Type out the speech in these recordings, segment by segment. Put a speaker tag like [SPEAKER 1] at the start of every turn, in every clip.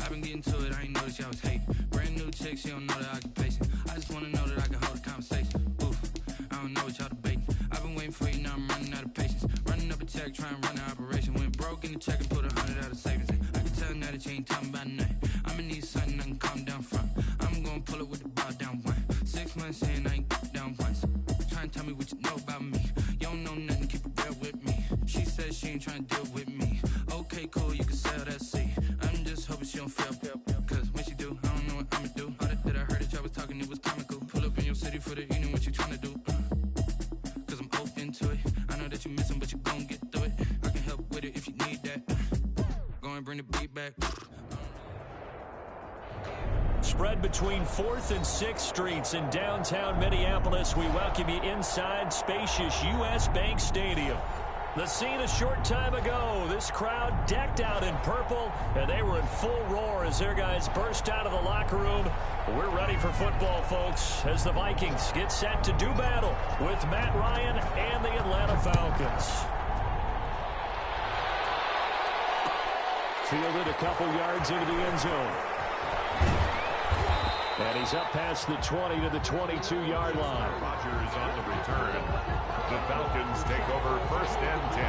[SPEAKER 1] I've been getting to it, I ain't noticed y'all was hating. Brand new chick, she don't know the occupation. I just wanna know that I can hold a conversation. Oof, I don't know what y'all debating. I've been waiting for you, now I'm running out of patience. Running up a check, trying to run an operation. Went broke in the check and put 100 out of savings in. I can tell now that you ain't talking about nothing. I'ma need something I can calm down from. I'm gonna pull it with the bar down one. 6 months in, I ain't down once. Trying to tell me what you know about me. You don't know nothing, keep it real with me. She says she ain't trying to deal with me. Okay, cool, you can sell that seat. I'm just hoping she don't feel. Cause when she do, I don't know what I'ma do. All that I heard that y'all was talking, it was comical. Pull up in your city for the evening, what you trying to do? Cause I'm open to it. I know that you missing, but you gon' get through it. I can help with it if you need that. Go and bring the beat back.
[SPEAKER 2] Spread between 4th and 6th Streets in downtown Minneapolis. We welcome you inside spacious U.S. Bank Stadium. The scene a short time ago. This crowd decked out in purple, and they were in full roar as their guys burst out of the locker room. We're ready for football, folks, as the Vikings get set to do battle with Matt Ryan and the Atlanta Falcons. Fielded a couple yards into the end zone. And he's up past the 20 to the 22-yard line.
[SPEAKER 3] Rodgers on the return. The Falcons take over 1st and 10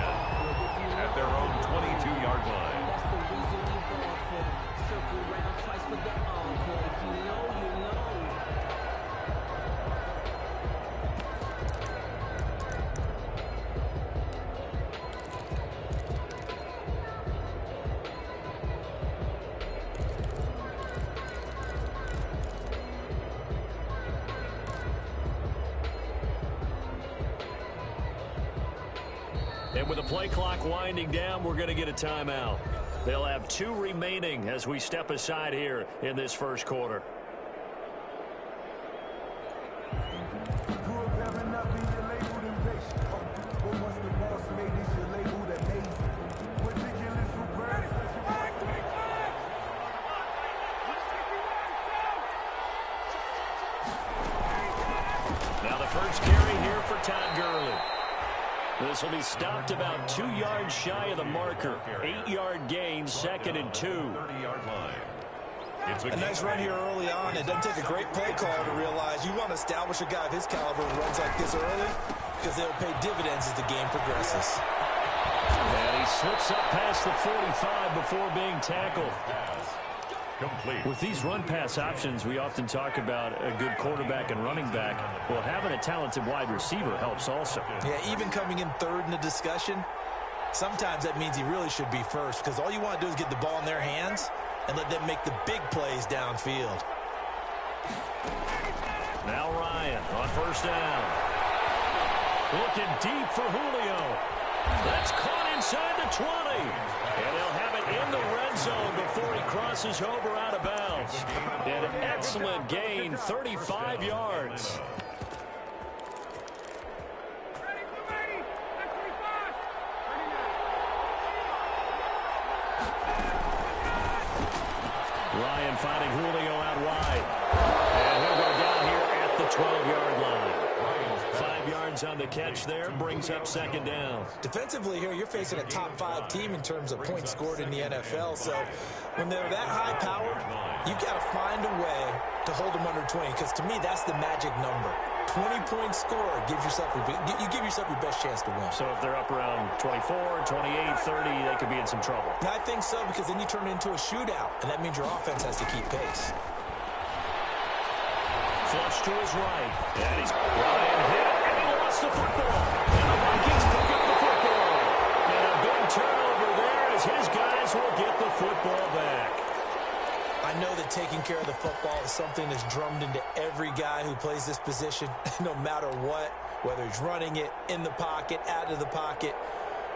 [SPEAKER 3] at their own 22-yard line.
[SPEAKER 2] And with the play clock winding down, we're going to get a timeout. They'll have 2 remaining as we step aside here in this first quarter. Now the first carry here for Todd Gurley. This will be stopped about 2 yards shy of the marker. 8-yard gain, 2nd and 2.
[SPEAKER 3] 30-yard line. It's
[SPEAKER 4] a nice run here early on. It doesn't take a great play call to realize you want to establish a guy of his caliber who runs like this early because they'll pay dividends as the game progresses.
[SPEAKER 2] And he slips up past the 45 before being tackled.
[SPEAKER 3] Complete.
[SPEAKER 2] With these run-pass options, we often talk about a good quarterback and running back. Well, having a talented wide receiver helps also.
[SPEAKER 4] Yeah, even coming in 3rd in the discussion, sometimes that means he really should be 1st because all you want to do is get the ball in their hands and let them make the big plays downfield.
[SPEAKER 2] Now Ryan on 1st down. Looking deep for Julio. That's caught inside the 20. And they'll have it in the red zone before he crosses over out of bounds. An excellent gain, 35 yards. Ryan finding Julio out wide. And he'll go down here at the 12-yard line. 5 yards on the catch there, brings up 2nd down.
[SPEAKER 4] Defensively here, you're facing a top 5 team in terms of points scored in the NFL. So when they're that high-powered, you've got to find a way to hold them under 20 because to me, that's the magic number. 20-point score gives yourself you give yourself your best chance to win.
[SPEAKER 2] So if they're up around 24, 28, 30, they could be in some trouble.
[SPEAKER 4] I think so because then you turn it into a shootout, and that means your offense has to keep pace.
[SPEAKER 2] Flush to his right. And he's Ryan hit, and he lost the football. And the Vikings pick up the football. And a big turnover there as his guys will get the football back.
[SPEAKER 4] I know that taking care of the football is something that's drummed into every guy who plays this position, no matter what, whether he's running it, in the pocket, out of the pocket.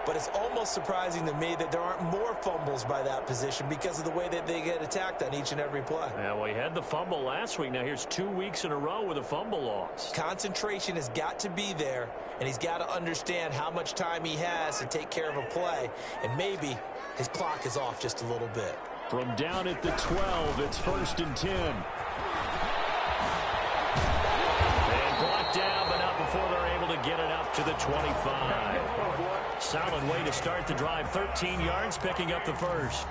[SPEAKER 4] But it's almost surprising to me that there aren't more fumbles by that position because of the way that they get attacked on each and every play.
[SPEAKER 2] Yeah, well, he had the fumble last week. Now here's 2 weeks in a row with a fumble loss.
[SPEAKER 4] Concentration has got to be there, and he's got to understand how much time he has to take care of a play, and maybe his clock is off just a little bit.
[SPEAKER 2] From down at the 12, it's 1st and 10. And blocked down, but not before they're able to get it up to the 25. Solid way to start the drive. 13 yards, picking up the first.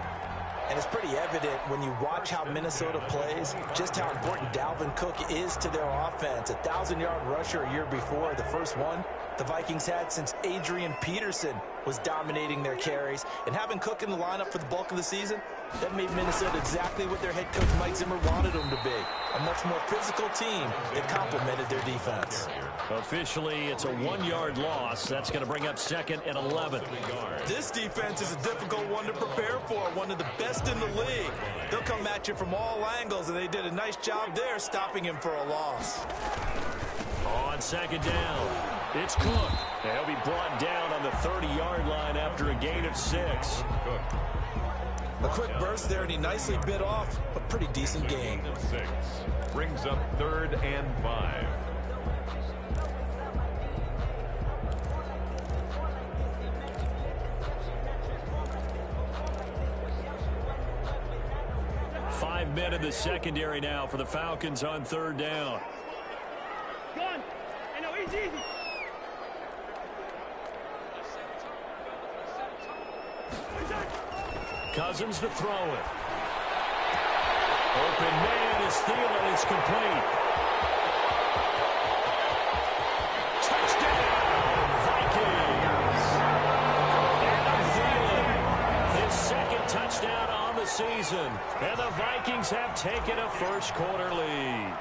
[SPEAKER 4] And it's pretty evident when you watch how Minnesota plays, just how important Dalvin Cook is to their offense. 1,000-yard rusher a year before, the first one the Vikings had since Adrian Peterson was dominating their carries. And having Cook in the lineup for the bulk of the season, that made Minnesota exactly what their head coach Mike Zimmer wanted them to be. A much more physical team that complemented their defense.
[SPEAKER 2] Officially, it's a 1-yard loss. That's going to bring up 2nd and 11.
[SPEAKER 4] This defense is a difficult one to prepare for, one of the best in the league. They'll come at you from all angles, and they did a nice job there stopping him for a loss.
[SPEAKER 2] On 2nd down, it's Cook. And he'll be brought down on the 30-yard line after a gain of 6.
[SPEAKER 4] A quick burst there, and he nicely bit off a pretty decent gain.
[SPEAKER 3] 6 brings up 3rd and 5.
[SPEAKER 2] Five men in the secondary now for the Falcons on 3rd down.
[SPEAKER 5] Gun. I know, easy.
[SPEAKER 2] Cousins to throw it. Open man is Thielen. It's complete. Touchdown, Vikings. Adam Thielen, his 2nd touchdown on the season. And the Vikings have taken a first-quarter lead.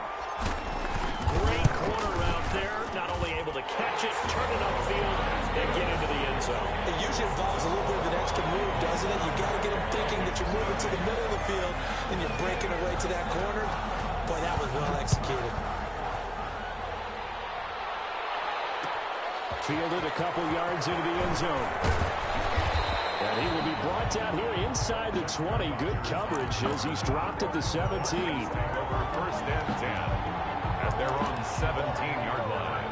[SPEAKER 2] Great corner out there. Not only able to catch it, turn it upfield, and get into the end zone.
[SPEAKER 4] It usually involves a little bit of an extra move, doesn't it? You got to get them thinking that you're moving to the middle of the field and you're breaking away to that corner. Boy, that was well executed.
[SPEAKER 2] Fielded a couple yards into the end zone. And he will be brought down here inside the 20. Good coverage as he's dropped at the 17.
[SPEAKER 3] Over 1st and 10 at their own 17-yard line.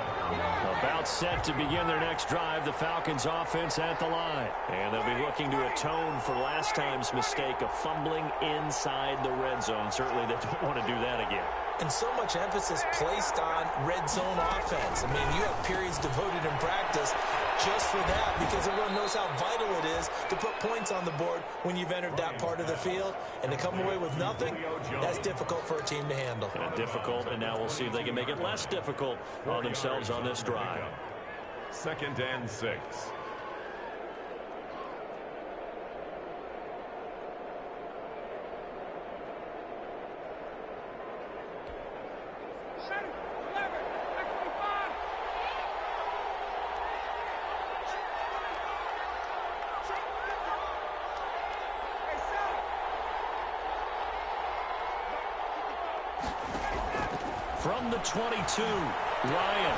[SPEAKER 2] About set to begin their next drive, the Falcons offense at the line. And they'll be looking to atone for last time's mistake of fumbling inside the red zone. Certainly they don't want to do that again.
[SPEAKER 4] And so much emphasis placed on red zone offense. I mean, you have periods devoted in practice just for that because everyone knows how vital it is to put points on the board when you've entered that part of the field. And to come away with nothing, that's difficult for a team to handle.
[SPEAKER 2] Difficult, and now we'll see if they can make it less difficult on themselves on this drive.
[SPEAKER 3] 2nd and 6.
[SPEAKER 2] From the 22, Ryan.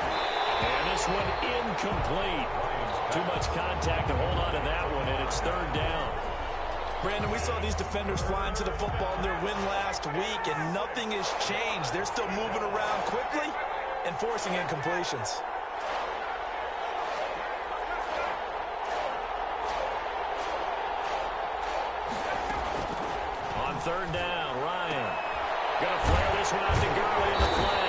[SPEAKER 2] And this one incomplete. Too much contact to hold on to that one, and it's 3rd down.
[SPEAKER 4] Brandon, we saw these defenders flying to the football in their win last week, and nothing has changed. They're still moving around quickly and forcing incompletions.
[SPEAKER 2] On 3rd down, Ryan. Gonna flare this one out to Gurley in the flat.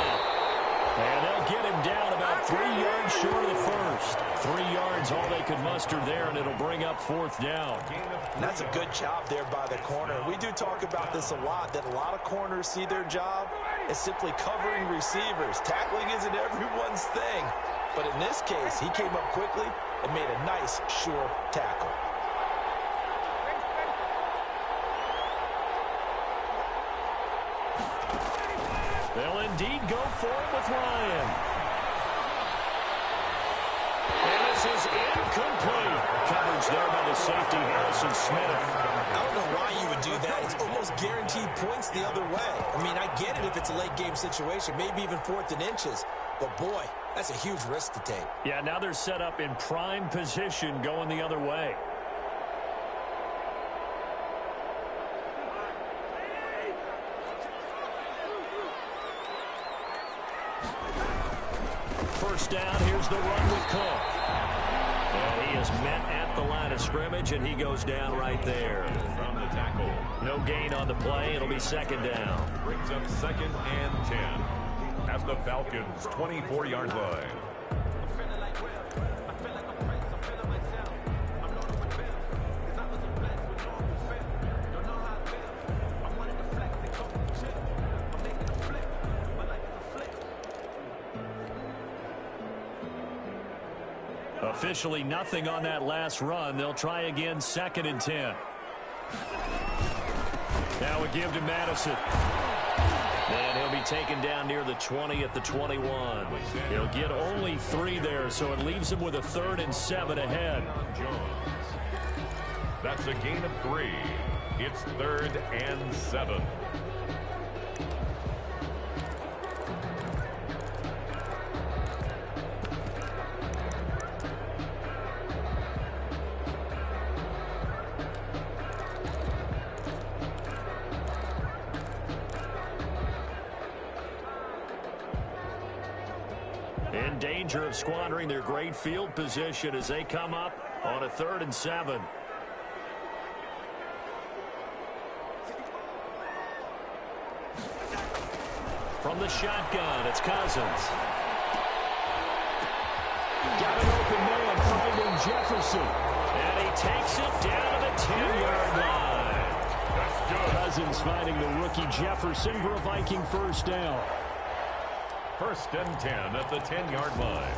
[SPEAKER 2] And they'll get him down about 3 yards short of the first. 3 yards all they could muster there, and it'll bring up 4th down.
[SPEAKER 4] And that's a good job there by the corner. We do talk about this a lot, that a lot of corners see their job as simply covering receivers. Tackling isn't everyone's thing. But in this case, he came up quickly and made a nice, sure tackle.
[SPEAKER 2] They'll indeed go for it with Ryan. And this is incomplete. Coverage there by the safety, Harrison Smith.
[SPEAKER 4] I don't know why you would do that. It's almost guaranteed points the other way. I mean, I get it if it's a late game situation, maybe even 4th and inches. But boy, that's a huge risk to take.
[SPEAKER 2] Yeah, now they're set up in prime position going the other way. First down, here's the run with Cook. And he is met at the line of scrimmage, and he goes down right there.
[SPEAKER 3] From the tackle.
[SPEAKER 2] No gain on the play. It'll be 2nd down.
[SPEAKER 3] Brings up 2nd and 10 at the Falcons' 24-yard line.
[SPEAKER 2] Officially nothing on that last run. They'll try again 2nd and 10. Now a give to Madison. And he'll be taken down near the 20 at the 21. He'll get only 3 there, so it leaves him with a 3rd and 7 ahead.
[SPEAKER 3] That's a gain of 3. It's 3rd and 7.
[SPEAKER 2] In danger of squandering their great field position as they come up on a 3rd and 7. From the shotgun, it's Cousins. Got an open man finding Jefferson. And he takes it down to the 10-yard line.
[SPEAKER 3] That's good.
[SPEAKER 2] Cousins finding the rookie Jefferson for a Viking first down.
[SPEAKER 3] 1st and 10 at the 10-yard line.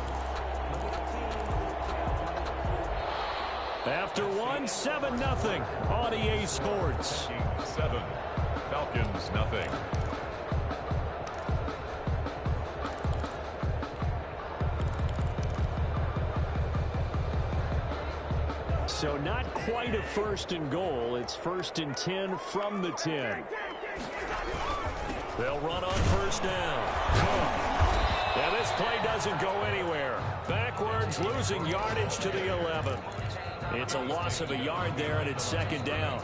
[SPEAKER 2] After 7-0 on EA Sports.
[SPEAKER 3] 7. Falcons nothing.
[SPEAKER 2] So not quite a 1st and goal. It's 1st and 10 from the 10. They'll run on 1st down. And this play doesn't go anywhere. Backwards, losing yardage to the 11. It's a loss of a yard there, and it's 2nd down.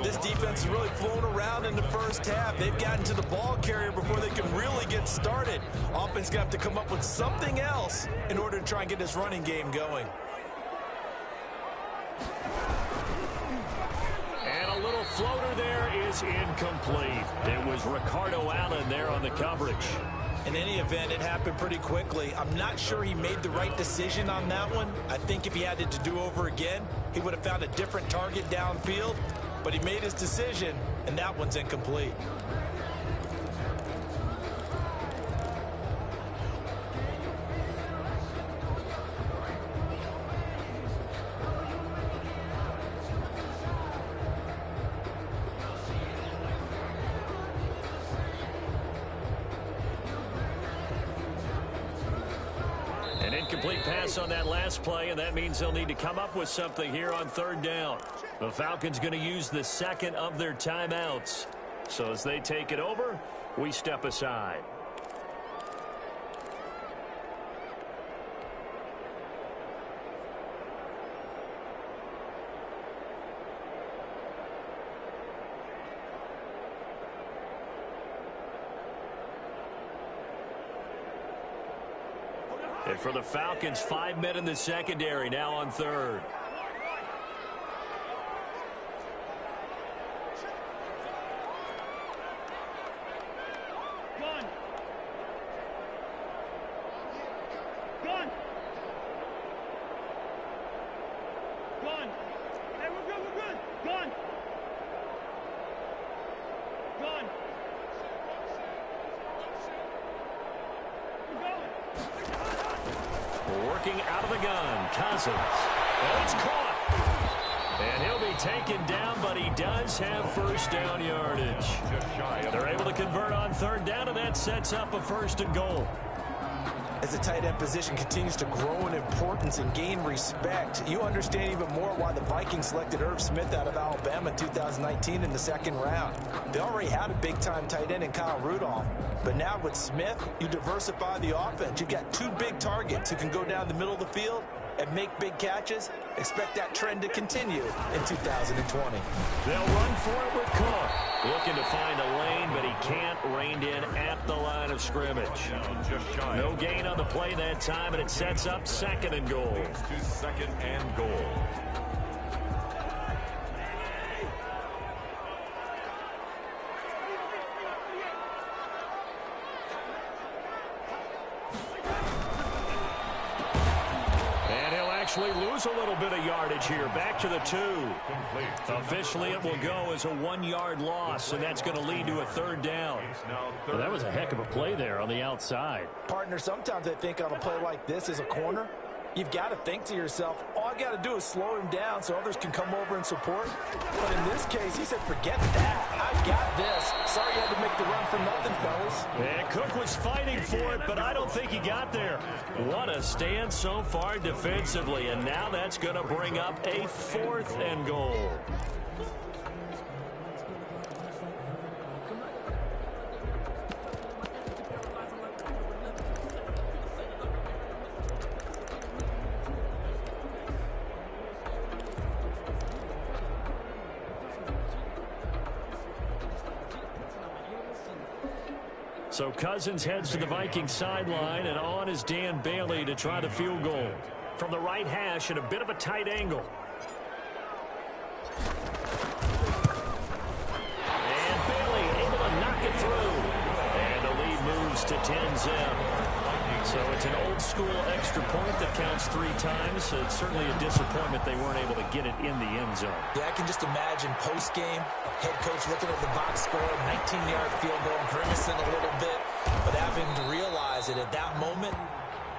[SPEAKER 4] This defense is really flown around in the first half. They've gotten to the ball carrier before they can really get started. Offense going to have to come up with something else in order to try and get this running game going.
[SPEAKER 2] And a little floater there is incomplete. It was Ricardo Allen there on the coverage.
[SPEAKER 4] In any event, it happened pretty quickly. I'm not sure he made the right decision on that one. I think if he had it to do over again, he would have found a different target downfield. But he made his decision, and that one's incomplete.
[SPEAKER 2] An incomplete pass on that last play, and that means they'll need to come up with something here on 3rd down. The Falcons going to use the 2nd of their timeouts. So as they take it over, we step aside. And for the Falcons, 5 men in the secondary now on 3rd. Working out of the gun, Cousins. And it's caught. And he'll be taken down, but he does have 1st down yardage. They're able to convert on 3rd down, and that sets up a 1st and goal.
[SPEAKER 4] As the tight end position continues to grow in importance and gain respect, you understand even more why the Vikings selected Irv Smith out of Alabama in 2019 in the 2nd round. They already had a big-time tight end in Kyle Rudolph, but now with Smith, you diversify the offense. You've got 2 big targets who can go down the middle of the field and make big catches. Expect that trend to continue in 2020.
[SPEAKER 2] They'll run for it with Cook. Looking to find a lane, but he can't. Reined in at the line of scrimmage. No gain on the play that time, and it sets up 2nd and goal.
[SPEAKER 3] To 2nd and goal.
[SPEAKER 2] Lose a little bit of yardage here. Back to the 2. Officially, it will go as a 1-yard loss, and that's going to lead to a 3rd down. Well, that was a heck of a play there on the outside.
[SPEAKER 4] Partner, sometimes I think on a play like this as a corner, you've got to think to yourself, all I got to do is slow him down so others can come over and support. But in this case, he said, forget that. I got this. Sorry you had to make the run for nothing, fellas.
[SPEAKER 2] And Cook was fighting for it, but I don't think he got there. What a stand so far defensively, and now that's going to bring up a 4th and goal. So Cousins heads to the Vikings sideline, and on is Dan Bailey to try the field goal. From the right hash at a bit of a tight angle. And Bailey able to knock it through. And the lead moves to 10-zip. So it's an old-school extra point that counts 3 times. So it's certainly a disappointment they weren't able to get it in the end zone.
[SPEAKER 4] Yeah, I can just imagine post-game, head coach looking at the box score, 19-yard field goal, grimacing a little bit, but having to realize that at that moment,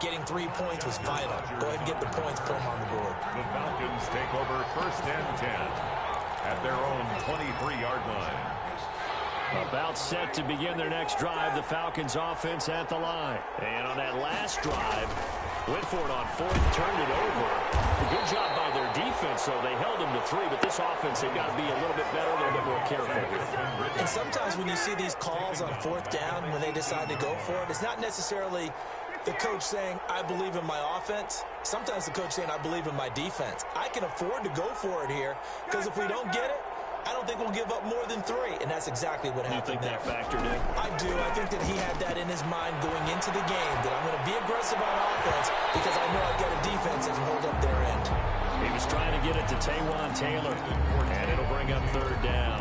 [SPEAKER 4] getting 3 points was vital. Go ahead and get the points, put them on the board.
[SPEAKER 3] The Falcons take over 1st and 10 at their own 23-yard line.
[SPEAKER 2] About set to begin their next drive, the Falcons offense at the line. And on that last drive, went for it on 4th, turned it over. A good job by their defense, though. They held them to 3, but this offense, they've got to be a little bit better, a little bit more careful.
[SPEAKER 4] And sometimes when you see these calls on 4th down, when they decide to go for it, it's not necessarily the coach saying, I believe in my offense. Sometimes the coach saying, I believe in my defense. I can afford to go for it here, because if we don't get it, I don't think we'll give up more than 3, and that's exactly what happened there.
[SPEAKER 2] You think that factored in?
[SPEAKER 4] I do. I think that he had that in his mind going into the game, that I'm going to be aggressive on offense because I know I've got a defense that can hold up their end.
[SPEAKER 2] He was trying to get it to Taywan Taylor, and it'll bring up 3rd down.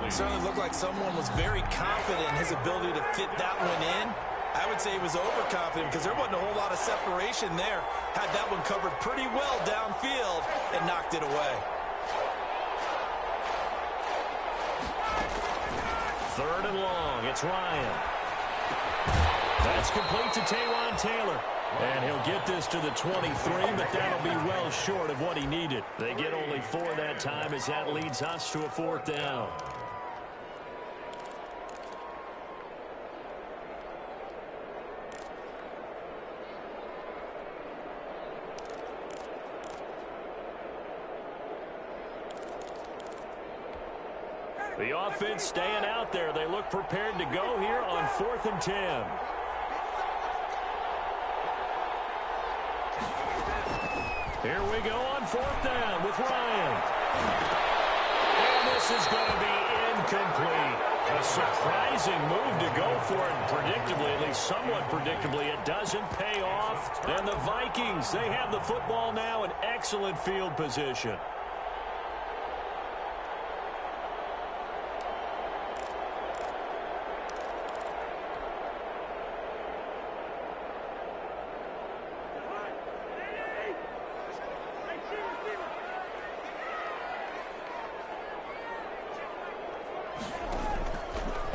[SPEAKER 4] It certainly looked like someone was very confident in his ability to fit that one in. I would say he was overconfident because there wasn't a whole lot of separation there. Had that one covered pretty well downfield and knocked it away.
[SPEAKER 2] 3rd and long. It's Ryan. That's complete to Taywan Taylor. And he'll get this to the 23, but that'll be well short of what he needed. They get only 4 that time as that leads us to a 4th down. The offense staying out there. They look prepared to go here on 4th and 10. Here we go on 4th down with Ryan. And this is going to be incomplete. A surprising move to go for it. Predictably, at least somewhat predictably, it doesn't pay off. And the Vikings, they have the football now in excellent field position.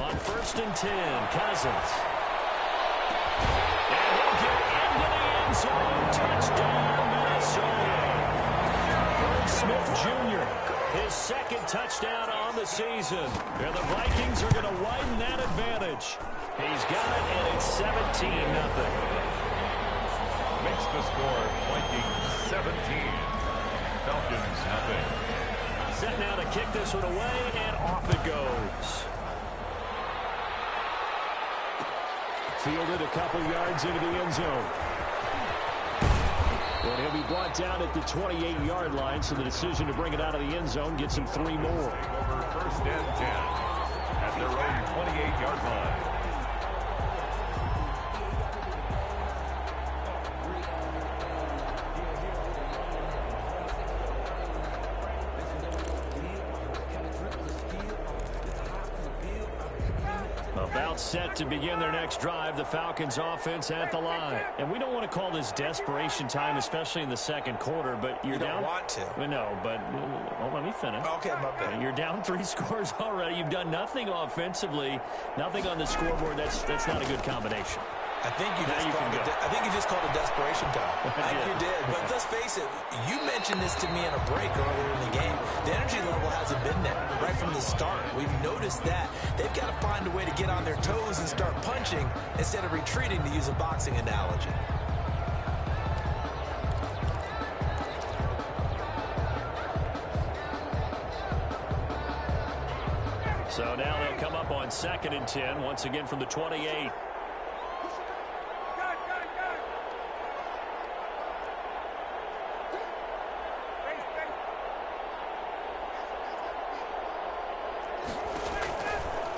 [SPEAKER 2] On 1st and 10, Cousins. And he'll get into the end zone. Touchdown, Minnesota. Herb Smith Jr., his 2nd touchdown on the season. And the Vikings are going to widen that advantage. He's got it, and it's 17-0.
[SPEAKER 3] Makes the score Vikings 17. Falcons nothing.
[SPEAKER 2] Set now to kick this one away, and off it goes. Fielded a couple yards into the end zone. And he'll be brought down at the 28-yard line, so the decision to bring it out of the end zone gets him 3 more.
[SPEAKER 3] Over 1st and 10 at their own 28-yard line.
[SPEAKER 2] About set to begin their next drive, the Falcons offense at the line. And we don't want to call this desperation time, especially in the 2nd quarter, but you're down.
[SPEAKER 4] You don't want to.
[SPEAKER 2] No, but let me finish.
[SPEAKER 4] Okay, my bad.
[SPEAKER 2] You're down 3 scores already. You've done nothing offensively, nothing on the scoreboard. That's not a good combination.
[SPEAKER 4] I think you just called a desperation time. I think you did. But let's face it, you mentioned this to me in a break earlier in the game. The energy level hasn't been there right from the start. We've noticed that. They've got to find a way to get on their toes and start punching instead of retreating, to use a boxing analogy.
[SPEAKER 2] So now they'll come up on 2nd and 10, once again from the 28.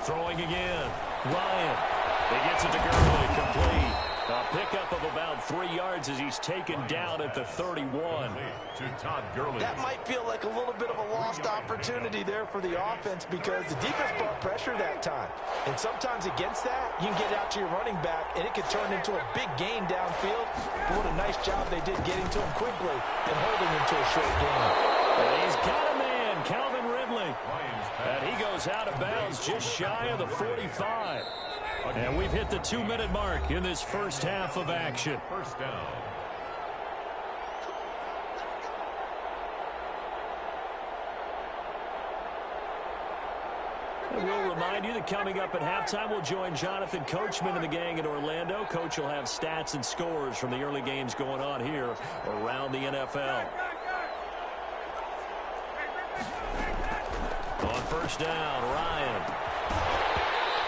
[SPEAKER 2] Throwing again. Ryan. He gets it to Gurley. Complete. A pickup of about 3 yards as he's taken down at the 31.
[SPEAKER 3] To Todd Gurley.
[SPEAKER 4] That might feel like a little bit of a lost opportunity there for the offense because the defense brought pressure that time. And sometimes against that, you can get out to your running back, and it could turn into a big gain downfield. But what a nice job they did getting to him quickly and holding him to a short gain.
[SPEAKER 2] And he's got a man, Calvin Ridley. And he goes out of bounds just shy of the 45. And we've hit the 2-minute mark in this first half of action.
[SPEAKER 3] First down.
[SPEAKER 2] And we'll remind you that coming up at halftime, we'll join Jonathan Coachman and the gang in Orlando. Coach will have stats and scores from the early games going on here around the NFL. On first down, Ryan.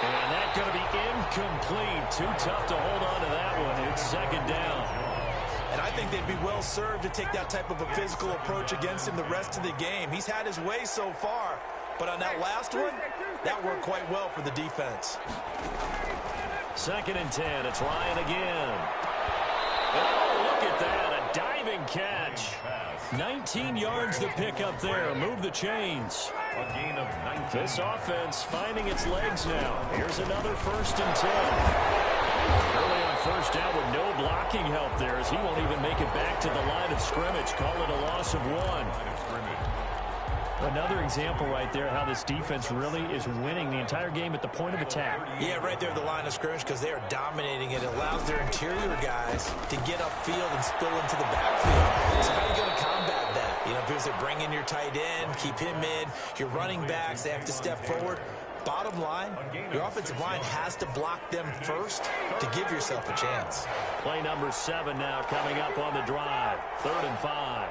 [SPEAKER 2] And that's going to be incomplete. Too tough to hold on to that one. It's 2nd down.
[SPEAKER 4] And I think they'd be well served to take that type of a physical approach against him the rest of the game. He's had his way so far. But on that last one, that worked quite well for the defense.
[SPEAKER 2] 2nd and 10. It's Ryan again. Oh, look at that. A diving catch. 19 yards to pick up there. Move the chains.
[SPEAKER 3] A gain of 19.
[SPEAKER 2] This offense finding its legs now. Here's another 1st and 10. Early on first down with no blocking help there as he won't even make it back to the line of scrimmage. Call it a loss of 1. Another example right there how this defense really is winning the entire game at the point of attack.
[SPEAKER 4] Yeah, right there at the line of scrimmage because they are dominating it. It allows their interior guys to get upfield and spill into the backfield. So how are you going to combat that? You know, if there's a bring in your tight end, keep him in. Your running backs, they have to step forward. Bottom line, your offensive line has to block them first to give yourself a chance.
[SPEAKER 2] Play number 7 now coming up on the drive. 3rd and 5.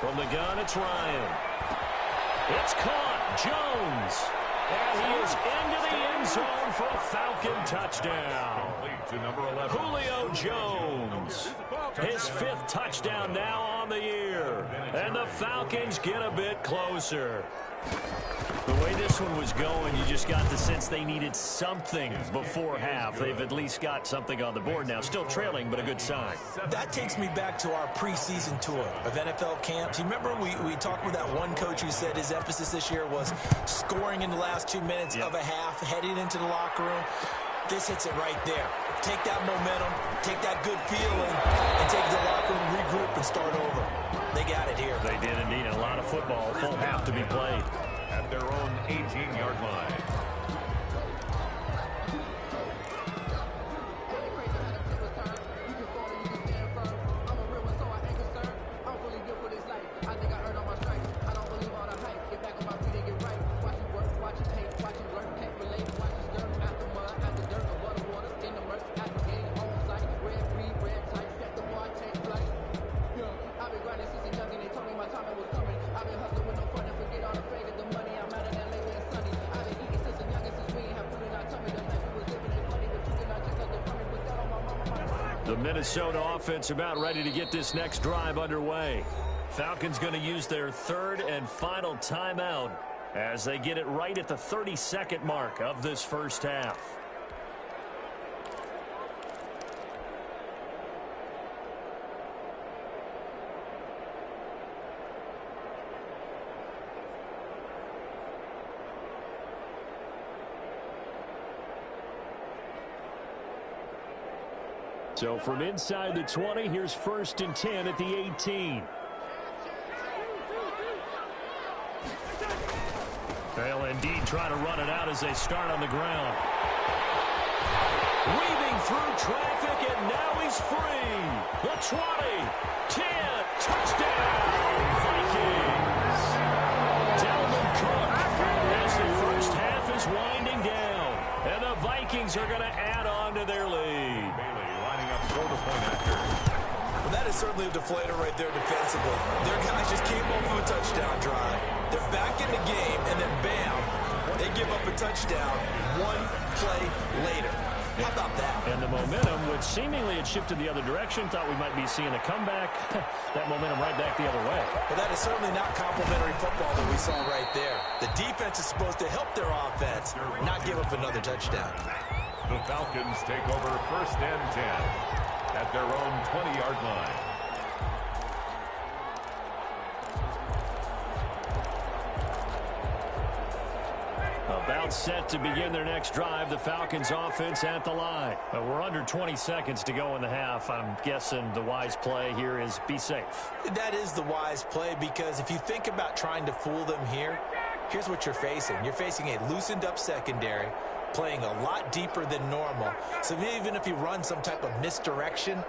[SPEAKER 2] From the gun, it's Ryan. It's caught. Jones. And he is into the end zone for a Falcon touchdown.
[SPEAKER 3] To number 11.
[SPEAKER 2] Julio Jones. His 5th touchdown now on the year. And the Falcons get a bit closer. The way this one was going, you just got the sense they needed something before half. They've at least got something on the board now. Still trailing, but a good sign.
[SPEAKER 4] That takes me back to our preseason tour of NFL camps. You remember we talked with that one coach who said his emphasis this year was scoring in the last 2 minutes of a half, heading into the locker room. This hits it right there. Take that momentum, take that good feeling, and take the locker room, regroup, and start over. They got it here.
[SPEAKER 2] They did indeed. A lot of football, full half to be played.
[SPEAKER 3] At their own 18-yard line.
[SPEAKER 2] The Minnesota offense about ready to get this next drive underway. Falcons going to use their 3rd and final timeout as they get it right at the 32nd mark of this first half. So from inside the 20, here's 1st and 10 at the 18. They'll indeed try to run it out as they start on the ground. Weaving through traffic, and now he's free. The 20, 10, touchdown, Vikings. Dalvin Cook as the first half is winding down. And the Vikings are going to add on to their lead.
[SPEAKER 3] Bailey lining up for the point after.
[SPEAKER 4] Well, that is certainly a deflator right there defensively. Their guys just came off of a touchdown drive. They're back in the game, and then bam, they give up a touchdown one play later. How about that?
[SPEAKER 2] And the momentum, which seemingly had shifted the other direction, thought we might be seeing a comeback. That momentum right back the other way.
[SPEAKER 4] Well, that is certainly not complimentary football that we saw right there. The defense is supposed to help their offense, not give up another touchdown.
[SPEAKER 3] The Falcons take over 1st and 10 at their own 20-yard line.
[SPEAKER 2] About set to begin their next drive, the Falcons offense at the line. We're under 20 seconds to go in the half. I'm guessing the wise play here is be safe.
[SPEAKER 4] That is the wise play, because if you think about trying to fool them here, here's what you're facing. You're facing a loosened up secondary, playing a lot deeper than normal. So even if you run some type of misdirection,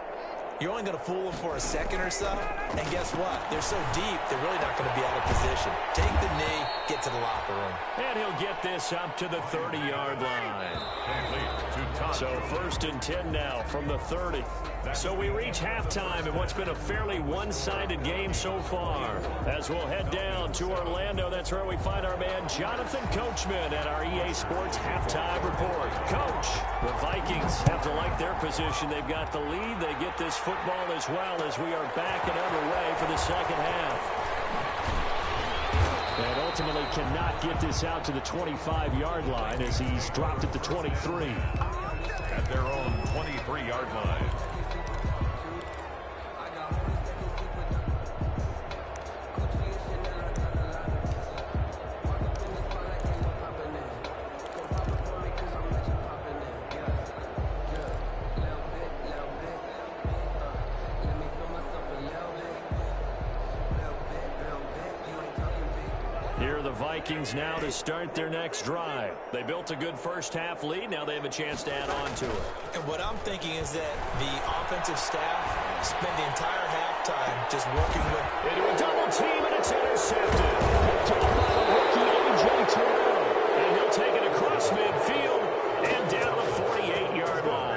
[SPEAKER 4] you're only going to fool them for a second or so. And guess what? They're so deep, they're really not going to be out of position. Take the knee, get to the locker room.
[SPEAKER 2] And he'll get this up to the 30-yard line. So 1st and 10 now from the 30. So we reach halftime in what's been a fairly one-sided game so far. As we'll head down to Orlando, that's where we find our man Jonathan Coachman at our EA Sports Halftime Report. Coach, the Vikings have to like their position. They've got the lead. They get this football as well as we are back and underway for the second half. And ultimately cannot get this out to the 25-yard line as he's dropped at the 23.
[SPEAKER 3] At their own 23-yard line.
[SPEAKER 2] Vikings now to start their next drive. They built a good first half lead. Now they have a chance to add on to it.
[SPEAKER 4] And what I'm thinking is that the offensive staff spent the entire halftime just working with...
[SPEAKER 2] Into a double team, and it's intercepted. Picked off by the rookie A.J. Terrell. And he'll take it across midfield and down the 48-yard line.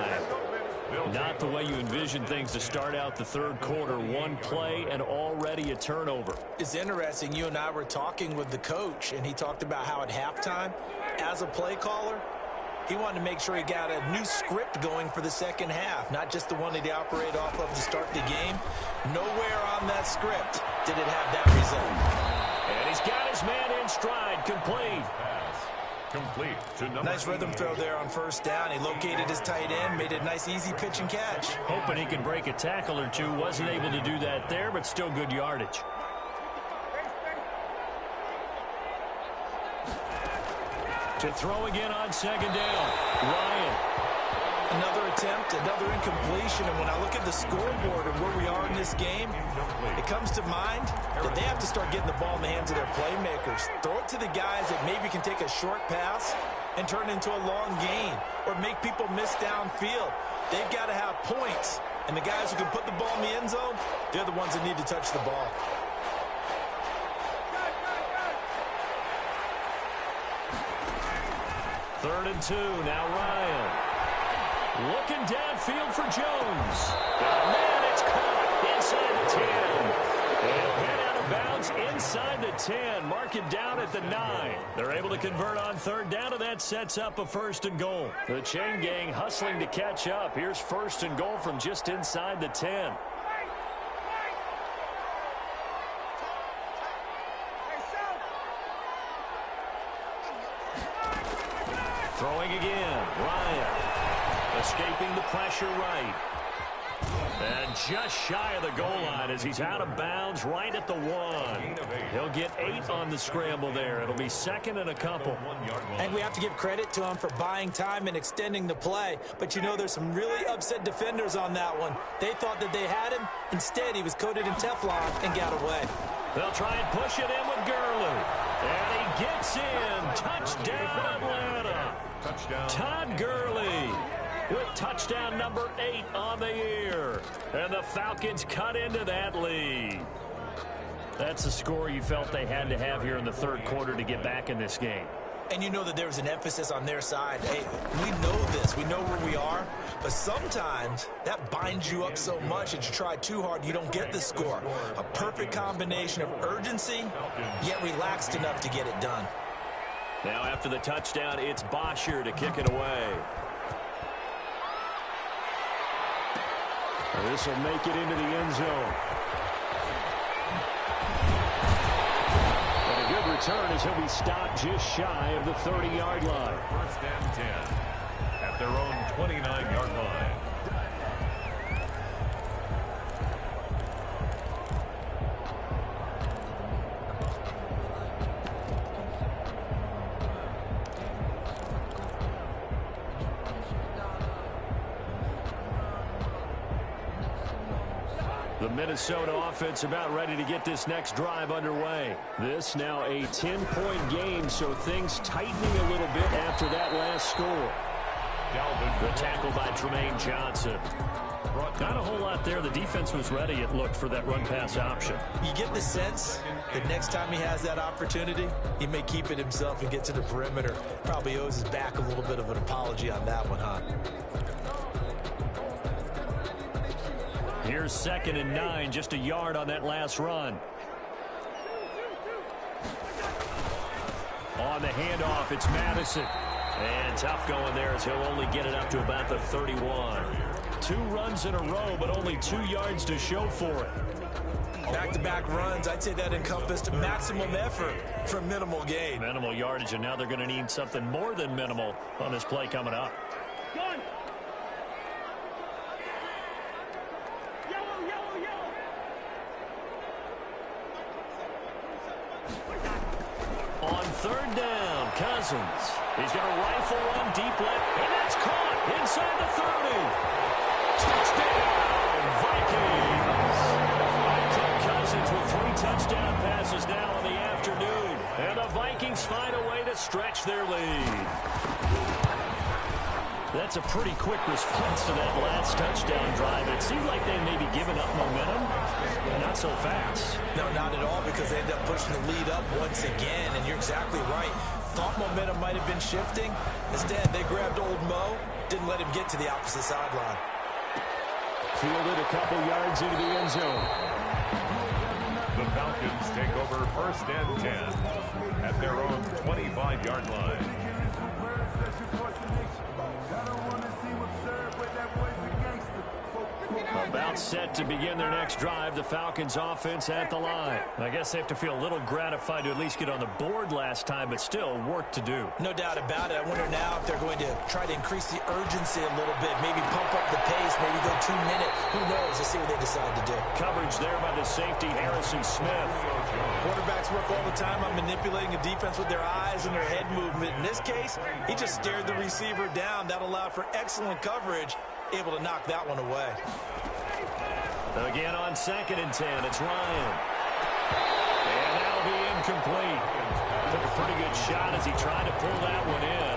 [SPEAKER 2] Not the way you envision things to start out the third quarter. One play and already a turnover.
[SPEAKER 4] It's interesting. You and I were talking with the coach, and he talked about how at halftime, as a play caller, he wanted to make sure he got a new script going for the second half, not just the one that he operated off of to start the game. Nowhere on that script did it have that result.
[SPEAKER 2] And he's got his man in stride, complete.
[SPEAKER 3] Complete to number
[SPEAKER 4] nice rhythm throw there on first down. He located his tight end, made a nice easy pitch and catch.
[SPEAKER 2] Hoping he could break a tackle or two. Wasn't able to do that there, but still good yardage. To throw again on second down. Ryan.
[SPEAKER 4] Another attempt, another incompletion, and when I look at the scoreboard and where we are in this game, it comes to mind that they have to start getting the ball in the hands of their playmakers. Throw it to the guys that maybe can take a short pass and turn it into a long gain or make people miss downfield. They've got to have points, and the guys who can put the ball in the end zone, they're the ones that need to touch the ball.
[SPEAKER 2] Third and 2, now Ryan. Looking downfield for Jones. And man, it's caught inside the 10. And head out of bounds inside the 10. Mark it down at the 9. They're able to convert on third down, and that sets up a first and goal. The chain gang hustling to catch up. Here's first and goal from just inside the 10. Throwing again, Ryan. Escaping the pressure right. And just shy of the goal line as he's out of bounds right at the 1. He'll get 8 on the scramble there. It'll be second and a couple.
[SPEAKER 4] And we have to give credit to him for buying time and extending the play. But you know, there's some really upset defenders on that one. They thought that they had him. Instead, he was coated in Teflon and got away.
[SPEAKER 2] They'll try and push it in with Gurley. And he gets in. Touchdown, Atlanta.
[SPEAKER 3] Touchdown.
[SPEAKER 2] Todd Gurley with touchdown number 8 on the year. And the Falcons cut into that lead. That's the score you felt they had to have here in the third quarter to get back in this game.
[SPEAKER 4] And you know that there was an emphasis on their side. Hey, we know this. We know where we are. But sometimes that binds you up so much that you try too hard, you don't get the score. A perfect combination of urgency, yet relaxed enough to get it done.
[SPEAKER 2] Now after the touchdown, it's Bosher to kick it away. This will make it into the end zone. And a good return as he'll be stopped just shy of the 30-yard line.
[SPEAKER 3] First and 10 at their own 29-yard line.
[SPEAKER 2] The Minnesota offense about ready to get this next drive underway. This now a 10-point game, so things tightening a little bit after that last score. The tackle by Tremaine Johnson. Not a whole lot there. The defense was ready, it looked, for that run-pass option.
[SPEAKER 4] You get the sense that next time he has that opportunity, he may keep it himself and get to the perimeter. Probably owes his back a little bit of an apology on that one, huh?
[SPEAKER 2] Here's 2nd and 9, just a yard on that last run. On the handoff, it's Madison. And tough going there as he'll only get it up to about the 31. 2 runs in a row, but only 2 yards to show for it.
[SPEAKER 4] Back-to-back runs, I'd say that encompassed maximum effort for minimal gain.
[SPEAKER 2] Minimal yardage, and now they're going to need something more than minimal on this play coming up.
[SPEAKER 5] Gun. Yellow, yellow, yellow.
[SPEAKER 2] On 3rd down, Cousins. He's got a rifle run deep left, and that's caught inside the 30. Touchdown, Vikings. Kirk Cousins with 3 touchdown passes now in the afternoon. And the Vikings find a way to stretch their lead. That's a pretty quick response to that last touchdown drive. It seemed like they may be giving up momentum, but not so fast.
[SPEAKER 4] No, not at all, because they end up pushing the lead up once again, and you're exactly right. Thought momentum might have been shifting. Instead, they grabbed old Mo, didn't let him get to the opposite sideline.
[SPEAKER 2] Fielded a couple yards into the end zone.
[SPEAKER 3] The Falcons take over 1st and 10 at their own 25-yard line.
[SPEAKER 2] About set to begin their next drive, the Falcons offense at the line. I guess they have to feel a little gratified to at least get on the board last time, but still work to do.
[SPEAKER 4] No doubt about it. I wonder now if they're going to try to increase the urgency a little bit, maybe pump up the pace, maybe go 2 minutes. Who knows? Let's see what they decide to do.
[SPEAKER 2] Coverage there by the safety, Harrison Smith.
[SPEAKER 4] Quarterbacks work all the time on manipulating a defense with their eyes and their head movement. In this case, he just stared the receiver down. That allowed for excellent coverage, able to knock that one away.
[SPEAKER 2] Again on 2nd and 10, it's Ryan. And that'll be incomplete. Took a pretty good shot as he tried to pull that one in.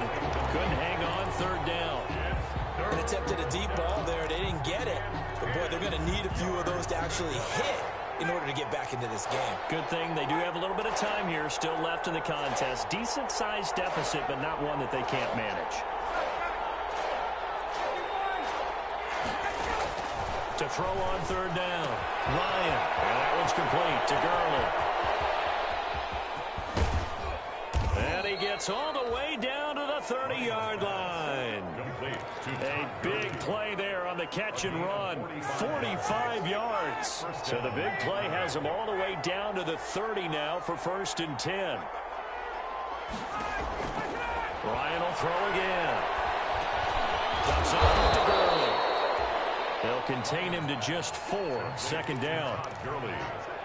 [SPEAKER 2] Couldn't hang on 3rd down.
[SPEAKER 4] An attempt at a deep ball there. They didn't get it. But, boy, they're going to need a few of those to actually hit in order to get back into this game.
[SPEAKER 2] Good thing they do have a little bit of time here still left in the contest. Decent-sized deficit, but not one that they can't manage. To throw on 3rd down. Ryan. And that one's complete to Gurley. And he gets all the way down to the 30-yard line. A big play there on the catch and run. 45 yards. So the big play has him all the way down to the 30 now for 1st and 10. Ryan will throw again. Dumps it off to Gurley. They'll contain him to just 4. 2nd down.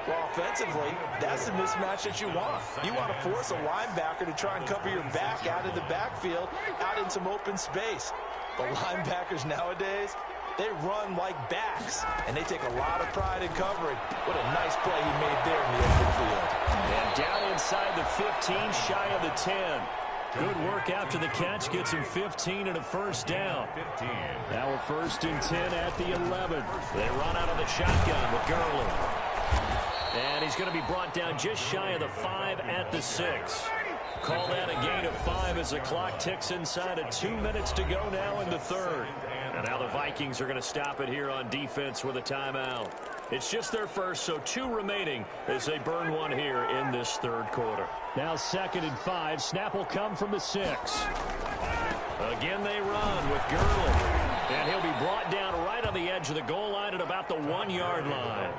[SPEAKER 4] Well, offensively, that's the mismatch that you want. You want to force a linebacker to try and cover your back out of the backfield, out in some open space. But linebackers nowadays, they run like backs, and they take a lot of pride in covering. What a nice play he made there in the open field.
[SPEAKER 2] And down inside the 15, shy of the 10. Good work after the catch. Gets him 15 and a first down.
[SPEAKER 3] 15.
[SPEAKER 2] Now we're first and 10 at the 11. They run out of the shotgun with Gurley. And he's going to be brought down just shy of the 5 at the 6. Call that a gain of 5 as the clock ticks inside of 2 minutes to go now in the third. And now the Vikings are going to stop it here on defense with a timeout. It's just their first, so 2 remaining as they burn one here in this third quarter. Now 2nd and 5. Snap will come from the 6. Again they run with Gurley. And he'll be brought down right on the edge of the goal line at about the 1-yard line.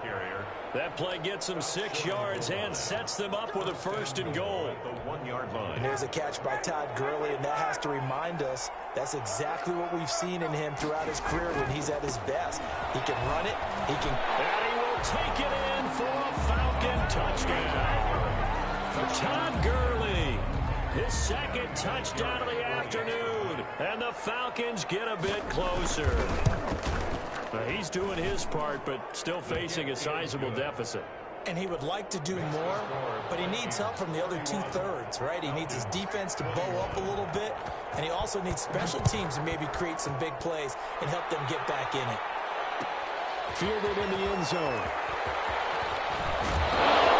[SPEAKER 2] That play gets them 6 yards and sets them up with a first and goal.
[SPEAKER 3] The 1-yard line.
[SPEAKER 4] And there's a catch by Todd Gurley, and that has to remind us that's exactly what we've seen in him throughout his career when he's at his best. He can run it. He can.
[SPEAKER 2] And he will take it in for a Falcon touchdown. For Todd Gurley, his 2nd touchdown of the afternoon. And the Falcons get a bit closer. He's doing his part, but still facing a sizable deficit.
[SPEAKER 4] And he would like to do more, but he needs help from the other 2/3, right? He needs his defense to bow up a little bit, and he also needs special teams to maybe create some big plays and help them get back in it.
[SPEAKER 2] Fielded in the end zone.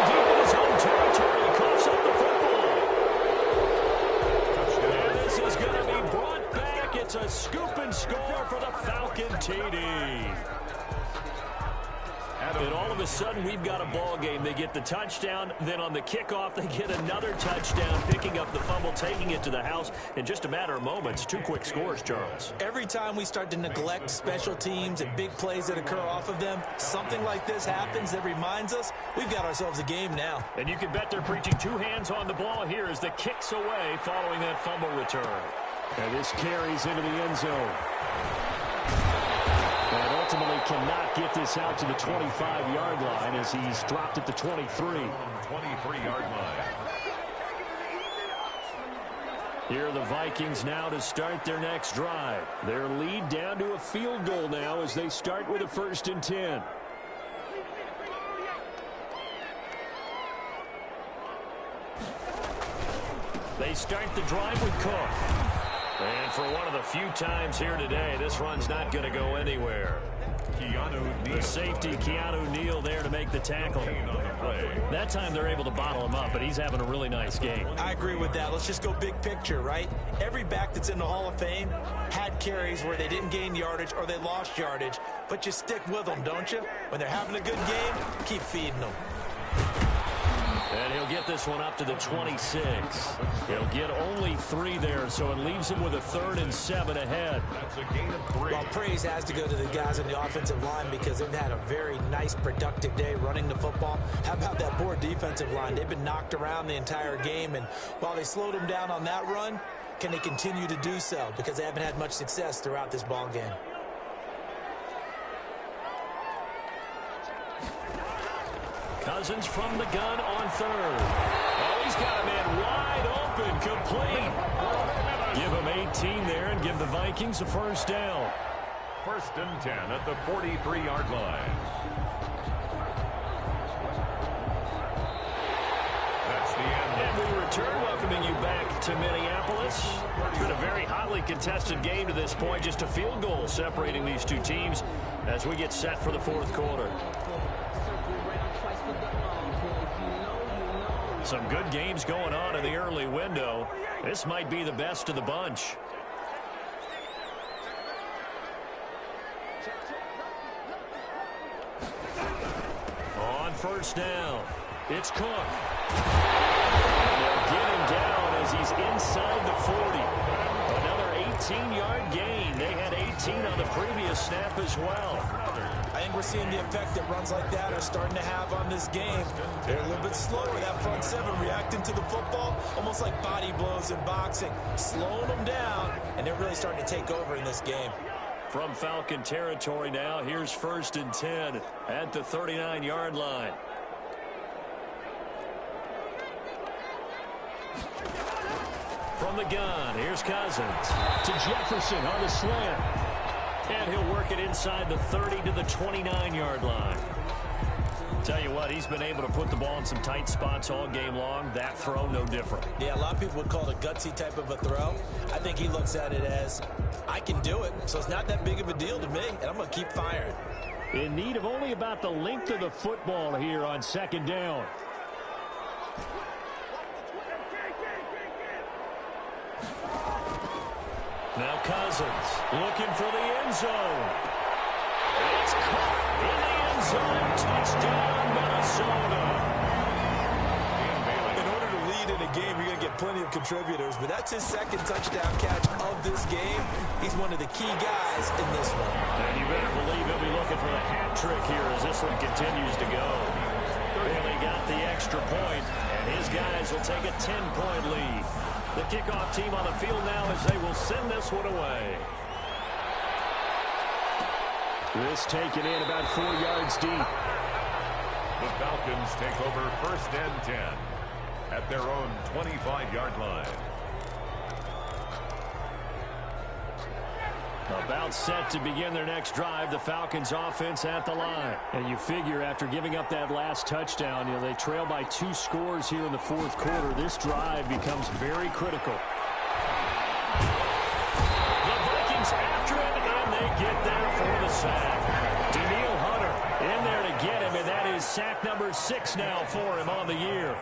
[SPEAKER 2] Deep in his own territory, he coughs up the football. And this is going to be brought back. It's a scoop and score for the Falcon TD. And all of a sudden, we've got a ball game. They get the touchdown. Then on the kickoff, they get another touchdown, picking up the fumble, taking it to the house in just a matter of moments. 2 quick scores, Charles.
[SPEAKER 4] Every time we start to neglect special teams and big plays that occur off of them, something like this happens that reminds us we've got ourselves a game now.
[SPEAKER 2] And you can bet they're preaching 2 hands on the ball here as the kick's away following that fumble return. And this carries into the end zone. And ultimately cannot get this out to the 25-yard line as he's dropped at the 23.
[SPEAKER 3] 23-yard line.
[SPEAKER 2] Here are the Vikings now to start their next drive. Their lead down to a field goal now as they start with a 1st and 10. They start the drive with Cook. And for one of the few times here today, this run's not going to go anywhere. The safety, Keanu Neal, there to make the tackle. That time they're able to bottle him up, but he's having a really nice game.
[SPEAKER 4] I agree with that. Let's just go big picture, right? Every back that's in the Hall of Fame had carries where they didn't gain yardage or they lost yardage, but you stick with them, don't you? When they're having a good game, keep feeding them.
[SPEAKER 2] And he'll get this one up to the 26. He'll get only 3 there, so it leaves him with a 3rd and 7 ahead.
[SPEAKER 3] That's a gain of 3.
[SPEAKER 4] Well, praise has to go to the guys on the offensive line because they've had a very nice, productive day running the football. How about that poor defensive line? They've been knocked around the entire game, and while they slowed them down on that run, can they continue to do so? Because they haven't had much success throughout this ball game.
[SPEAKER 2] Cousins from the gun on 3rd. Oh, he's got a man wide open, complete. Give him 18 there and give the Vikings a 1st down.
[SPEAKER 3] 1st and 10 at the 43-yard line. That's the end.
[SPEAKER 2] And we return, welcoming you back to Minneapolis. It's been a very hotly contested game to this point. Just a field goal separating these 2 teams as we get set for the 4th quarter. Some good games going on in the early window. This might be the best of the bunch. On 1st down, it's Cook. And they'll get him down as he's inside the 40. Another 18-yard gain. They had 18 on the previous snap as well.
[SPEAKER 4] I think we're seeing the effect that runs like that are starting to have on this game. They're a little bit slower, that front 7, reacting to the football, almost like body blows in boxing, slowing them down, and they're really starting to take over in this game.
[SPEAKER 2] From Falcon territory now, here's 1st and 10 at the 39-yard line. From the gun, here's Cousins to Jefferson on the slant. And he'll work it inside the 30 to the 29-yard line. Tell you what, he's been able to put the ball in some tight spots all game long. That throw, no different.
[SPEAKER 4] Yeah, a lot of people would call it a gutsy type of a throw. I think he looks at it as, I can do it, so it's not that big of a deal to me, and I'm going to keep firing.
[SPEAKER 2] In need of only about the length of the football here on second down. Now Cousins looking for the end zone. It's caught in the end zone. Touchdown, Minnesota.
[SPEAKER 4] In order to lead in a game, you're going to get plenty of contributors, but that's his second touchdown catch of this game. He's one of the key guys in this one.
[SPEAKER 2] And you better believe he'll be looking for the hat trick here as this one continues to go. Really got the extra point, and his guys will take a 10-point lead. The kickoff team on the field now as they will send this one away. This taken in about 4 yards deep.
[SPEAKER 3] The Falcons take over first and 10 at their own 25-yard line.
[SPEAKER 2] About set to begin their next drive, the Falcons offense at the line. And you figure after giving up that last touchdown, they trail by 2 scores here in the fourth quarter. This drive becomes very critical. The Vikings after it, and they get there for the sack. Danielle Hunter in there to get him, and that is sack number 6 now for him on the year.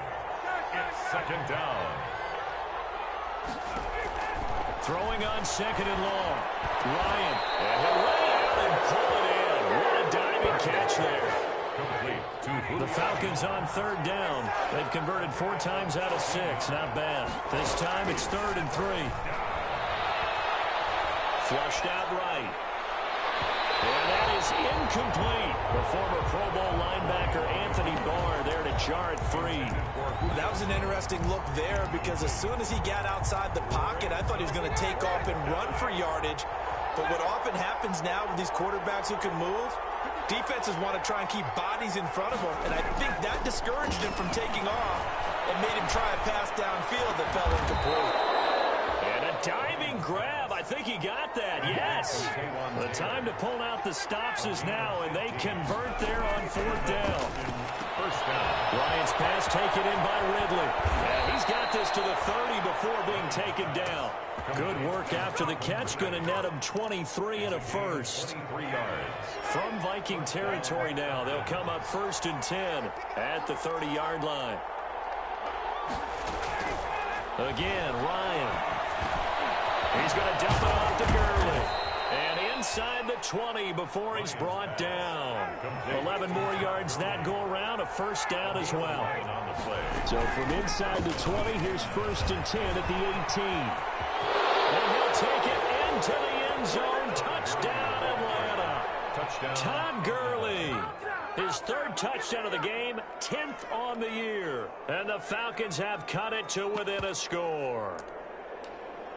[SPEAKER 3] It's second down.
[SPEAKER 2] Throwing on second and long. Ryan, and he'll lay out and pull it in. What a diving catch there.
[SPEAKER 3] Complete.
[SPEAKER 2] The Falcons on third down. They've converted 4 times out of 6. Not bad. This time it's 3rd and 3. Flushed out right. And that is incomplete. The former Pro Bowl linebacker Anthony Barr there to jar it free.
[SPEAKER 4] That was an interesting look there because as soon as he got outside the pocket, I thought he was going to take off and run for yardage. But what often happens now with these quarterbacks who can move, defenses want to try and keep bodies in front of them. And I think that discouraged him from taking off and made him try a pass downfield that fell incomplete.
[SPEAKER 2] And a diving grab. I think he got that. Yes. The time to pull out the stops is now, and they convert there on 4th down.
[SPEAKER 3] First down.
[SPEAKER 2] Ryan's pass taken in by Ridley. And he's got this to the 30 before being taken down. Good work after the catch. Going to net him 23 and a first.
[SPEAKER 3] 23 yards.
[SPEAKER 2] From Viking territory now, they'll come up 1st and 10 at the 30-yard line. Again, Ryan. He's going to dump it off to Gurley. And inside the 20 before he's brought down. 11 more yards that go around, a first down as well. So from inside the 20, here's 1st and 10 at the 18. And he'll take it into the end zone. Touchdown, Atlanta.
[SPEAKER 3] Touchdown.
[SPEAKER 2] Todd Gurley. His 3rd touchdown of the game, 10th on the year. And the Falcons have cut it to within a score.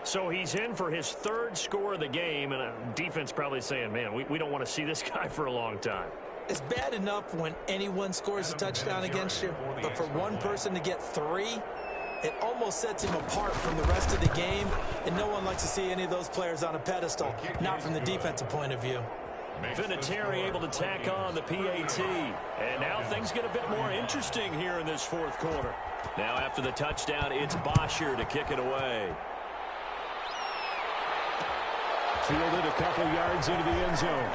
[SPEAKER 2] So he's in for his 3rd score of the game, and defense probably saying, man, we don't want to see this guy for a long time.
[SPEAKER 4] It's bad enough when anyone scores a touchdown against you, but for one person to get 3, it almost sets him apart from the rest of the game, and no one likes to see any of those players on a pedestal, not from the defensive point of view.
[SPEAKER 2] Vinatieri able to tack on the PAT, and now things get a bit more interesting here in this 4th quarter. Now after the touchdown, it's Bosher to kick it away. Fielded a couple yards into the end zone.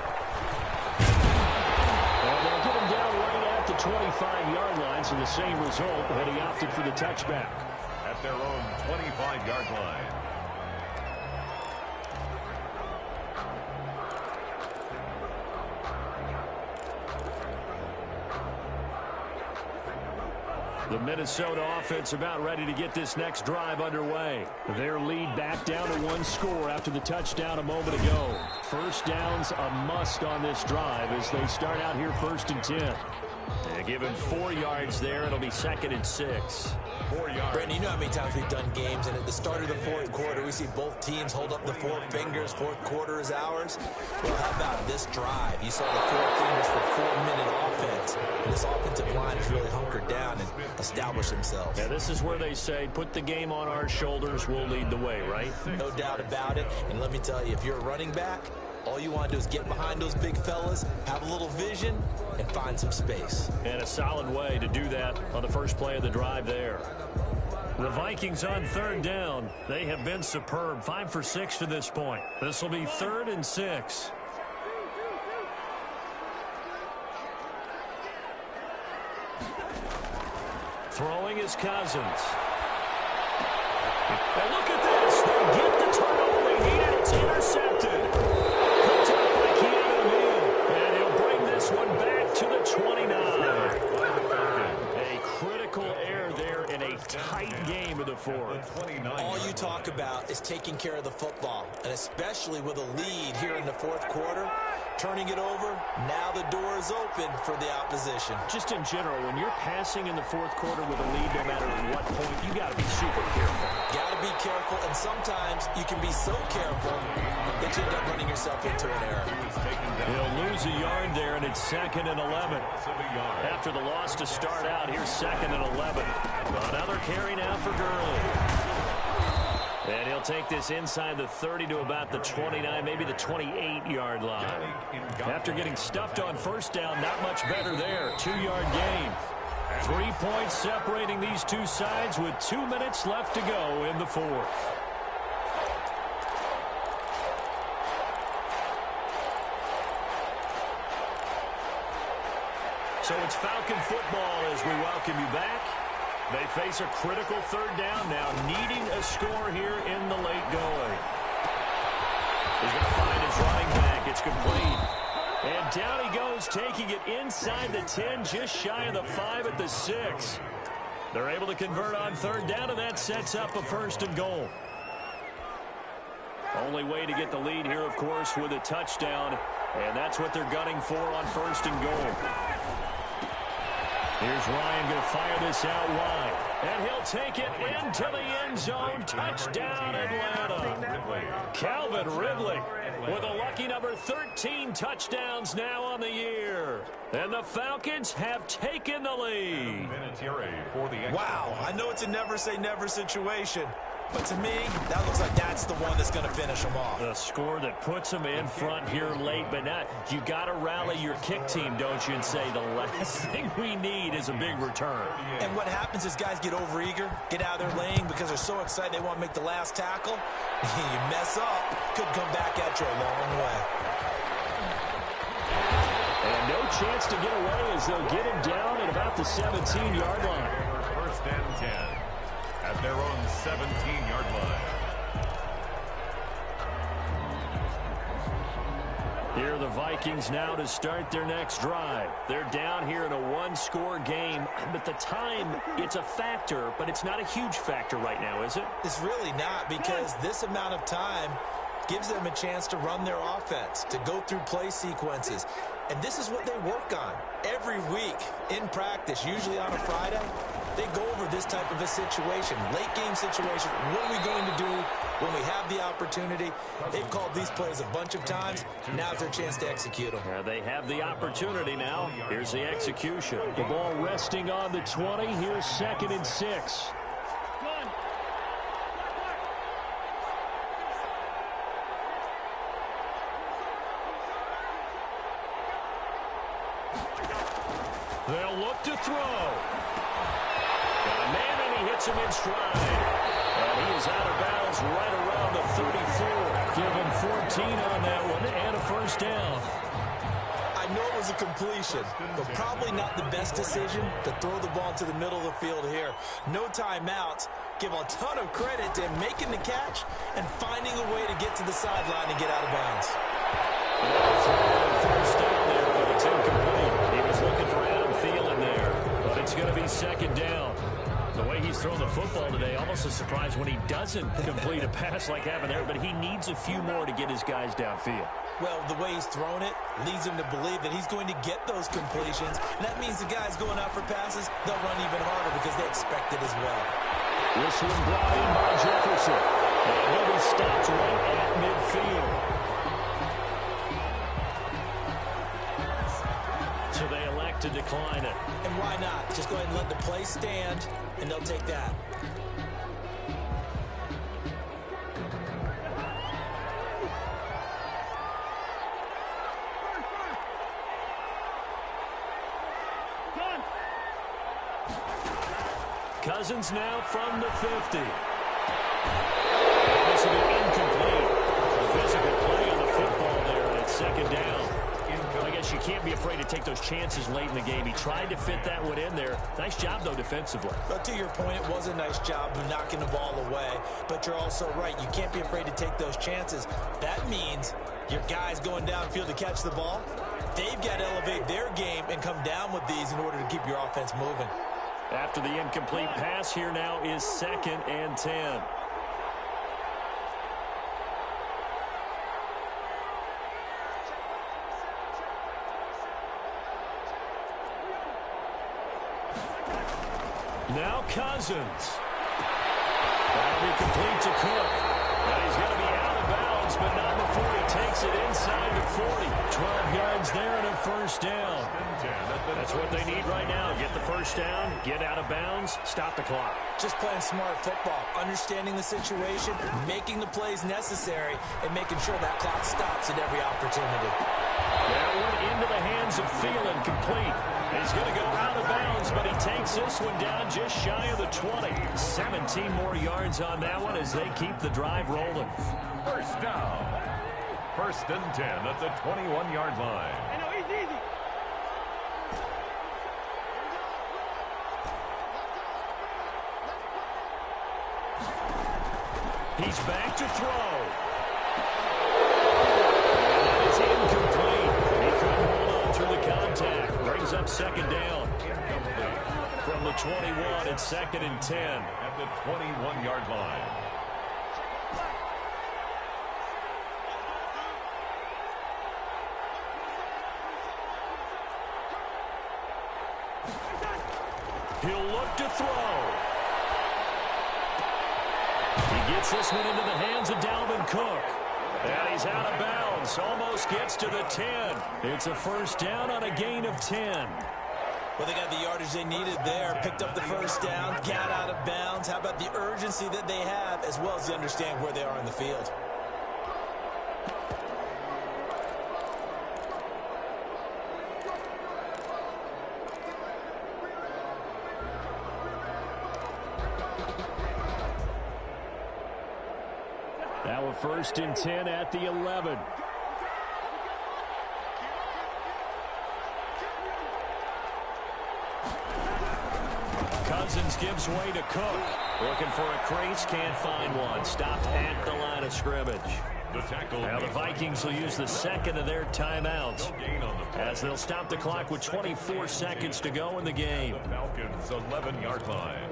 [SPEAKER 2] And they'll get him down right at the 25-yard line, so the same result, but he opted for the touchback.
[SPEAKER 3] At their own 25-yard line.
[SPEAKER 2] The Minnesota offense about ready to get this next drive underway. Their lead back down to 1 score after the touchdown a moment ago. First down's a must on this drive as they start out here 1st and 10. They give him 4 yards there. It'll be 2nd and 6.
[SPEAKER 3] 4 yards.
[SPEAKER 4] Brandon, you know how many times we've done games, and at the start of the 4th quarter, we see both teams hold up the 4 fingers. 4th quarter is ours. Well, how about this drive? You saw the 4 fingers for 4-minute offense, and this offensive line has really hunkered down and established themselves.
[SPEAKER 2] Yeah, this is where they say, put the game on our shoulders, we'll lead the way, right?
[SPEAKER 4] No doubt about it. And let me tell you, if you're a running back, All you want to do is get behind those big fellas, have a little vision, and find some space.
[SPEAKER 2] And a solid way to do that on the first play of the drive there. The Vikings on third down. They have been superb. 5 for 6 to this point. This will be 3rd and 6. Throwing is Cousins. And look at this. They get the turnover they needed. It's intercepted. Picked up by Keanu Neal. And he'll bring this one back to the 29. A critical error there in a tight game of the fourth.
[SPEAKER 4] All you talk about is taking care of the football, and especially with a lead here in the fourth quarter. Turning it over, now the door is open for the opposition.
[SPEAKER 2] Just in general, when you're passing in the fourth quarter with a lead, no matter what point, you got to be super careful.
[SPEAKER 4] Got to be careful, and sometimes you can be so careful that you end up running yourself into an error.
[SPEAKER 2] He'll lose a yard there, and it's 2nd and 11. After the loss to start out, here's 2nd and 11. Another carry now for Gurley. And he'll take this inside the 30 to about the 29, maybe the 28-yard line. After getting stuffed on first down, not much better there. 2-yard gain. 3 points separating these two sides with 2 minutes left to go in the fourth. So it's Falcon football as we welcome you back. They face a critical third down now, needing a score here in the late going. He's going to find his running back. It's complete. And down he goes, taking it inside the 10, just shy of the 5 at the 6. They're able to convert on third down, and that sets up a 1st and goal. Only way to get the lead here, of course, with a touchdown, and that's what they're gunning for on 1st and goal. Here's Ryan going to fire this out wide. And he'll take it into the end zone. Touchdown, Atlanta. Calvin Ridley with a lucky number 13 touchdowns now on the year. And the Falcons have taken the lead.
[SPEAKER 4] Wow, I know it's a never-say-never situation. But to me, that looks like that's the one that's going to finish them off.
[SPEAKER 2] The score that puts them in front here late, but not. You got to rally your kick team, don't you, and say the last thing we need is a big return.
[SPEAKER 4] And what happens is guys get overeager, get out of their lane because they're so excited they want to make the last tackle. You mess up, could come back at you a long way.
[SPEAKER 2] And no chance to get away as they'll get him down at about the 17-yard line.
[SPEAKER 3] 1st and 10. At their own 17-yard line.
[SPEAKER 2] Here are the Vikings now to start their next drive. They're down here in a one-score game, but the time, it's a factor, but it's not a huge factor right now, is it?
[SPEAKER 4] It's really not, because this amount of time gives them a chance to run their offense, to go through play sequences. And this is what they work on every week in practice, usually on a Friday. They go over this type of a situation, late game situation. What are we going to do when we have the opportunity? They've called these plays a bunch of times. Now's their chance to execute them.
[SPEAKER 2] They have the opportunity now. Here's the execution. The ball resting on the 20. Here's 2nd and 6. They'll look to throw. Got a man, and he hits him in stride. And he is out of bounds right around the 34. Give him 14 on that one and a 1st down.
[SPEAKER 4] I know it was a completion, but probably not the best decision to throw the ball to the middle of the field here. No timeouts. Give a ton of credit to him making the catch and finding a way to get to the sideline and get out of bounds.
[SPEAKER 2] First down there, but it's incomplete. He was looking for Adam Thielen there, but it's going to be 2nd down. The way he's thrown the football today, almost a surprise when he doesn't complete a pass like having there, but he needs a few more to get his guys downfield.
[SPEAKER 4] Well, the way he's thrown it leads him to believe that he's going to get those completions. And that means the guys going out for passes, they'll run even harder because they expect it as well.
[SPEAKER 2] This one brought in by Jefferson. And he'll be stopped right at midfield. So they elect to decline it.
[SPEAKER 4] And why not? Just go ahead and let the play stand, and they'll take that.
[SPEAKER 2] Cousins now from the 50. This will be incomplete. Physical play on the football there, and it's second down. I guess you can't be afraid to take those chances late in the game. He tried to fit that one in there. Nice job, though, defensively.
[SPEAKER 4] But to your point, it was a nice job of knocking the ball away. But you're also right. You can't be afraid to take those chances. That means your guys going downfield to catch the ball, they've got to elevate their game and come down with these in order to keep your offense moving.
[SPEAKER 2] After the incomplete pass, here now is 2nd and 10. Now Cousins. That'll be complete to Cook. Now he's going to be out of bounds, but not before he takes it inside the 40. 12 yards there and a first down. That's what they need right now. Get the first down, get out of bounds, stop the clock.
[SPEAKER 4] Just playing smart football, understanding the situation, making the plays necessary, and making sure that clock stops at every opportunity.
[SPEAKER 2] That one into the hands of Thielen, complete. He's going to go out of bounds, but he takes this one down just shy of the 20. 17 more yards on that one as they keep the drive rolling.
[SPEAKER 3] First down. 1st and 10 at the 21-yard line.
[SPEAKER 5] Hey, no, easy, easy.
[SPEAKER 2] He's back to throw. That is incomplete. He couldn't hold on through the contact. Brings up 2nd down. From the 21, it's 2nd and 10.
[SPEAKER 3] At the 21-yard line.
[SPEAKER 2] He'll look to throw. He gets this one into the hands of Dalvin Cook. And he's out of bounds. Almost gets to the 10. It's a first down on a gain of 10.
[SPEAKER 4] Well, they got the yardage they needed there. Picked up the first down, got out of bounds. How about the urgency that they have, as well as they understand where they are in the field?
[SPEAKER 2] Now a 1st and 10 at the 11. Cousins gives way to Cook. Looking for a crease, can't find one. Stopped at the line of scrimmage. Now the Vikings will use the 2nd of their timeouts as they'll stop the clock with 24 seconds to go in the game.
[SPEAKER 3] The Falcons' 11-yard line.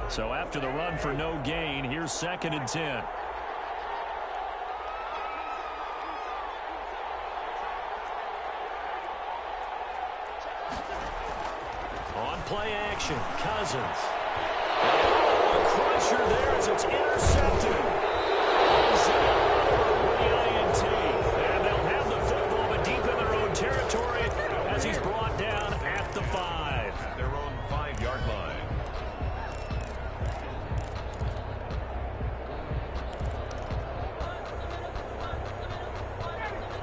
[SPEAKER 2] So after the run for no gain, here's 2nd and 10. On play action, Cousins. A crusher there as it's intercepted. INT. And they'll have the football, but deep in their own territory as he's brought down at the 5.
[SPEAKER 3] At their own 5-yard line.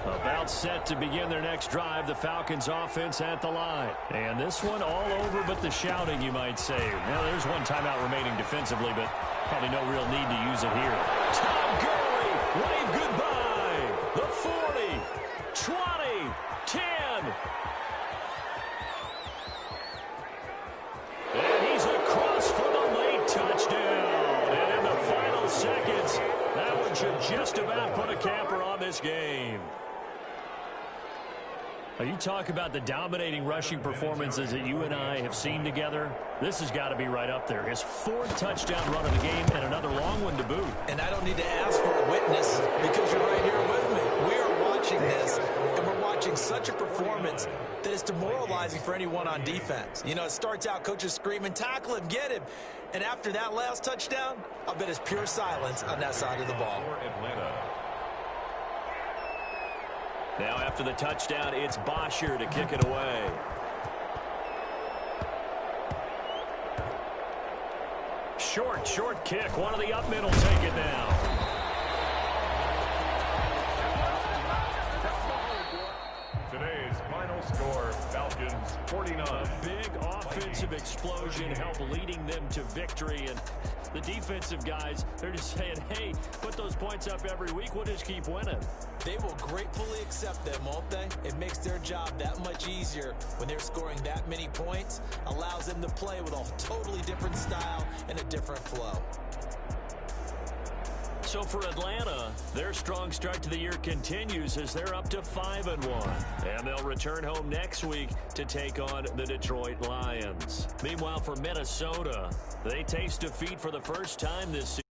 [SPEAKER 2] About set to begin their next drive, the Falcons offense at the line. And this one all over but the shouting, you might say. Well, there's one timeout remaining defensively, but probably no real need to use it here. Todd Gurley, wave goodbye. The 40, 20, 10. And he's across for the late touchdown. And in the final seconds, that one should just about put a capper on this game. Now, you talk about the dominating rushing performances that you and I have seen together. This has got to be right up there. His 4th touchdown run of the game and another long one to boot.
[SPEAKER 4] And I don't need to ask for a witness because you're right here with me. We are watching this, and we're watching such a performance that is demoralizing for anyone on defense. You know, it starts out coaches screaming, tackle him, get him. And after that last touchdown, I'll bet it's pure silence on that side of the ball.
[SPEAKER 3] Atlanta.
[SPEAKER 2] Now after the touchdown, it's Bosher to kick it away. Short kick. One of the up middle take it now.
[SPEAKER 3] Score, Falcons 49.
[SPEAKER 2] A big offensive explosion helped leading them to victory. And the defensive guys, they're just saying, hey, put those points up every week. We'll just keep winning.
[SPEAKER 4] They will gratefully accept them, won't they? It makes their job that much easier when they're scoring that many points. Allows them to play with a totally different style and a different flow.
[SPEAKER 2] So for Atlanta, their strong start to the year continues as they're up to 5-1. And they'll return home next week to take on the Detroit Lions. Meanwhile, for Minnesota, they taste defeat for the first time this season.